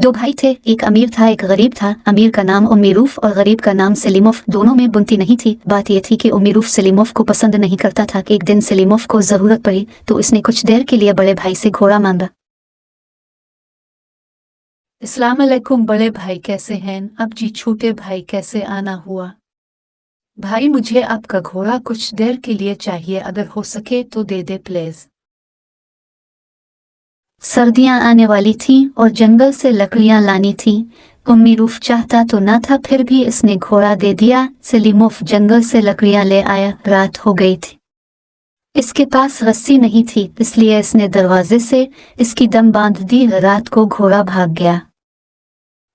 दो भाई थे, एक अमीर था एक गरीब था। अमीर का नाम उम्मीरूफ और गरीब का नाम सलीमोफ। दोनों में बुनती नहीं थी। बात यह थी कि उम्मीरूफ सलीमोफ को पसंद नहीं करता था। एक दिन सलीमोफ को जरूरत पड़ी तो उसने कुछ देर के लिए बड़े भाई से घोड़ा मांगा। अस्सलाम अलैकुम बड़े भाई, कैसे हैं? अब जी छोटे भाई कैसे आना हुआ? भाई मुझे आपका घोड़ा कुछ देर के लिए चाहिए, अगर हो सके तो दे दे प्लीज। सर्दियां आने वाली थीं और जंगल से लकड़ियां लानी थीं। उम्मीरूफ चाहता तो न था, फिर भी इसने घोड़ा दे दिया। सलीमोफ जंगल से लकड़ियां ले आया। रात हो गई थी। इसके पास रस्सी नहीं थी, इसलिए इसने दरवाजे से इसकी दम बांध दी। रात को घोड़ा भाग गया।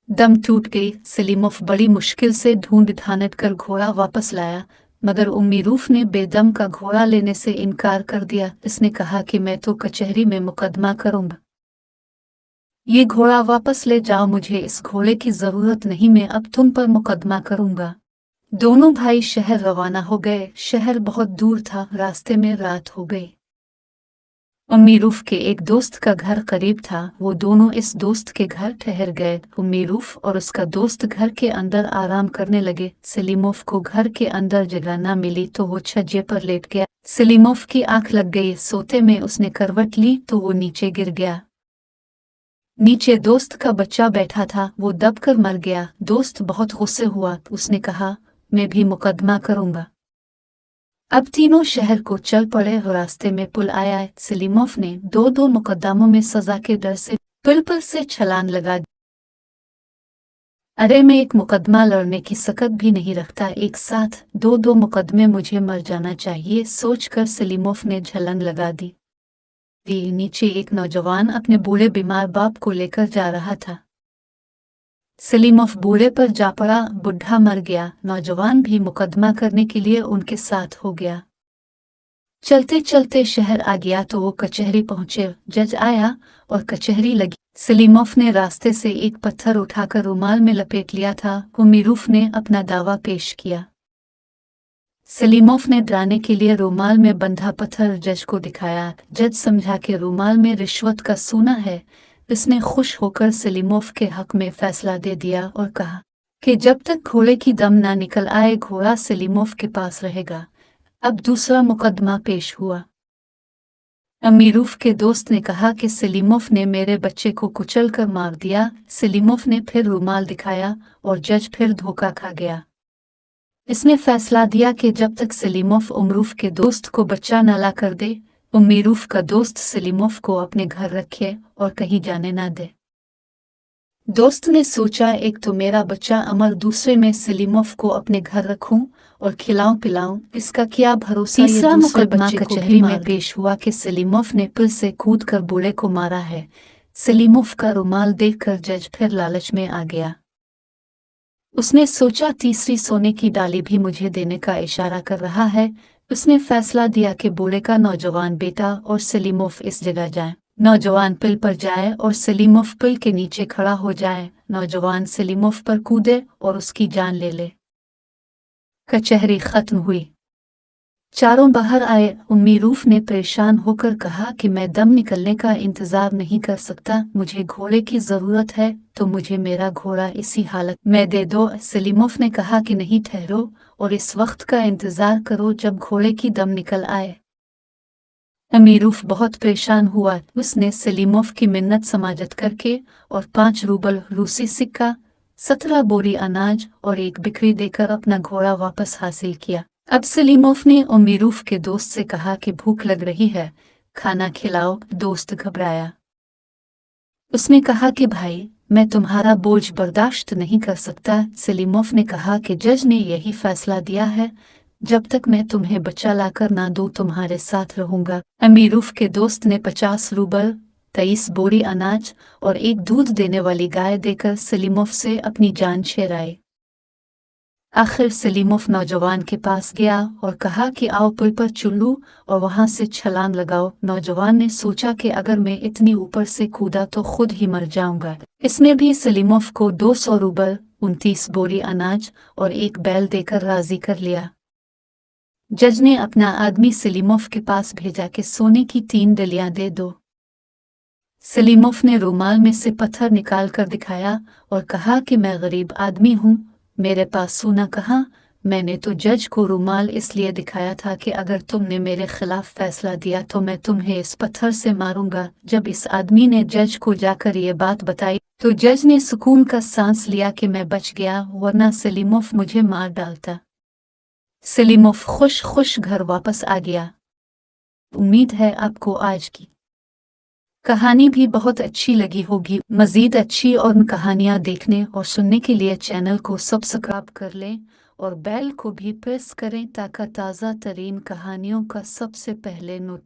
दम टूट गई। सलीमोफ बड़ी मुश्किल से ढूंढ ढांढ कर घोड़ा वापस लाया, मगर उम्मीरूफ ने बेदम का घोड़ा लेने से इनकार कर दिया। इसने कहा कि मैं तो कचहरी में मुकदमा करूंगा। ये घोड़ा वापस ले जाओ, मुझे इस घोड़े की जरूरत नहीं, मैं अब तुम पर मुकदमा करूंगा। दोनों भाई शहर रवाना हो गए। शहर बहुत दूर था। रास्ते में रात हो गई। उम्मीरूफ के एक दोस्त का घर करीब था। वो दोनों इस दोस्त के घर ठहर गए। उम्मीरूफ और उसका दोस्त घर के अंदर आराम करने लगे। सलीमोफ को घर के अंदर जगह न मिली तो वो छज्जे पर लेट गया। सलीमोफ की आंख लग गई। सोते में उसने करवट ली तो वो नीचे गिर गया। नीचे दोस्त का बच्चा बैठा था, वो दबकर मर गया। दोस्त बहुत गुस्से हुआ। उसने कहा, मैं भी मुकदमा करूंगा। अब तीनों शहर को चल पड़े। रास्ते में पुल आया। सलीमोफ ने दो मुकदमों में सजा के डर से पुल पर से छलांग लगा दी। अरे मैं एक मुकदमा लड़ने की सकत भी नहीं रखता, एक साथ दो मुकदमे, मुझे मर जाना चाहिए, सोचकर सलीमोफ ने छलांग लगा दी। नीचे एक नौजवान अपने बूढ़े बीमार बाप को लेकर जा रहा था। सलीमोफ बूढ़े पर जा पड़ा। बुढ़ा मर गया। नौजवान भी मुकदमा करने के लिए उनके साथ हो गया। चलते चलते शहर आ गया तो वो कचहरी पहुंचे। जज आया और कचहरी लगी। सलीमोफ ने रास्ते से एक पत्थर उठाकर रुमाल में लपेट लिया था। उम्मीरूफ ने अपना दावा पेश किया। सलीमोफ ने डराने के लिए रुमाल में बंधा पत्थर जज को दिखाया। जज समझा कि रुमाल में रिश्वत का सोना है। इसने खुश होकर सलीमोफ के हक में फैसला दे दिया और कहा कि जब तक घोड़े की दम ना निकल आए घोड़ा सलीमोफ के पास रहेगा। अब दूसरा मुकदमा पेश हुआ। उम्मीरूफ के दोस्त ने कहा कि सलीमोफ ने मेरे बच्चे को कुचल कर मार दिया। सलीमोफ ने फिर रुमाल दिखाया और जज फिर धोखा खा गया। इसने फैसला दिया कि जब तक सलीमोफ उम्मीरूफ के दोस्त को बच्चा न ला कर दे, उम्मीरूफ का दोस्त सलीमोफ को अपने घर रखे और कहीं जाने ना दे। दोस्त ने सोचा, एक तो मेरा बच्चा अमर, दूसरे में सलीमोफ को अपने घर रखूं और खिलाऊं पिलाऊं, इसका क्या भरोसा। तीसरा मुकदमा कचहरी में पेश हुआ कि सलीमोफ ने पुल से कूदकर बूढ़े को मारा है। सलीमोफ का रुमाल देखकर जज फिर लालच में आ गया। उसने सोचा, तीसरी सोने की डाली भी मुझे देने का इशारा कर रहा है। उसने फैसला दिया कि बूढ़े का नौजवान बेटा और सलीमोफ इस जगह जाएं। नौजवान पुल पर जाए और सलीमोफ पुल के नीचे खड़ा हो जाए। नौजवान सलीमोफ पर कूदे और उसकी जान ले ले। कचहरी खत्म हुई। चारों बाहर आए। उम्मीरूफ ने परेशान होकर कहा कि मैं दम निकलने का इंतजार नहीं कर सकता, मुझे घोड़े की जरूरत है, तो मुझे मेरा घोड़ा इसी हालत में दे दो। सलीमोफ ने कहा कि नहीं, ठहरो और इस वक्त का इंतजार करो जब घोड़े की दम निकल आए। उम्मीरूफ बहुत परेशान हुआ। उसने सलीमोफ की मिन्नत समाजत करके और 5 रूबल रूसी सिक्का, 17 बोरी अनाज और एक बिक्री देकर अपना घोड़ा वापस हासिल किया। अब सलीमोफ ने उम्मीरूफ के दोस्त से कहा कि भूख लग रही है, खाना खिलाओ। दोस्त घबराया। उसने कहा कि भाई, मैं तुम्हारा बोझ बर्दाश्त नहीं कर सकता। सलीमोफ ने कहा कि जज ने यही फैसला दिया है, जब तक मैं तुम्हें बच्चा लाकर ना दूं तुम्हारे साथ रहूंगा। उम्मीरूफ के दोस्त ने 50 रूबल, 23 बोरी अनाज और एक दूध देने वाली गाय देकर सलीमोफ से अपनी जान छुड़ाई। आखिर सलीमोफ नौजवान के पास गया और कहा कि आओ पुल पर चलूं और वहां से छलांग लगाओ। नौजवान ने सोचा कि अगर मैं इतनी ऊपर से कूदा तो खुद ही मर जाऊंगा। इसने भी सलीमोफ को 200 रूबल, 29 बोरी अनाज और एक बैल देकर राजी कर लिया। जज ने अपना आदमी सलीमोफ के पास भेजा कि सोने की 3 डलियां दे दो। सलीमोफ ने रूमाल में से पत्थर निकाल कर दिखाया और कहा कि मैं गरीब आदमी हूँ, मेरे पास सोना कहाँ। मैंने तो जज को रूमाल इसलिए दिखाया था कि अगर तुमने मेरे खिलाफ फैसला दिया तो मैं तुम्हें इस पत्थर से मारूंगा। जब इस आदमी ने जज को जाकर ये बात बताई तो जज ने सुकून का सांस लिया कि मैं बच गया, वरना सलीमोफ मुझे मार डालता। सलीमोफ खुश खुश घर वापस आ गया। उम्मीद है आपको आज की कहानी भी बहुत अच्छी लगी होगी। मज़ीद अच्छी और कहानियाँ देखने और सुनने के लिए चैनल को सब्सक्राइब कर लें और बेल को भी प्रेस करें ताकि ताज़ा तरीन कहानियों का सबसे पहले नोटिफिकेशन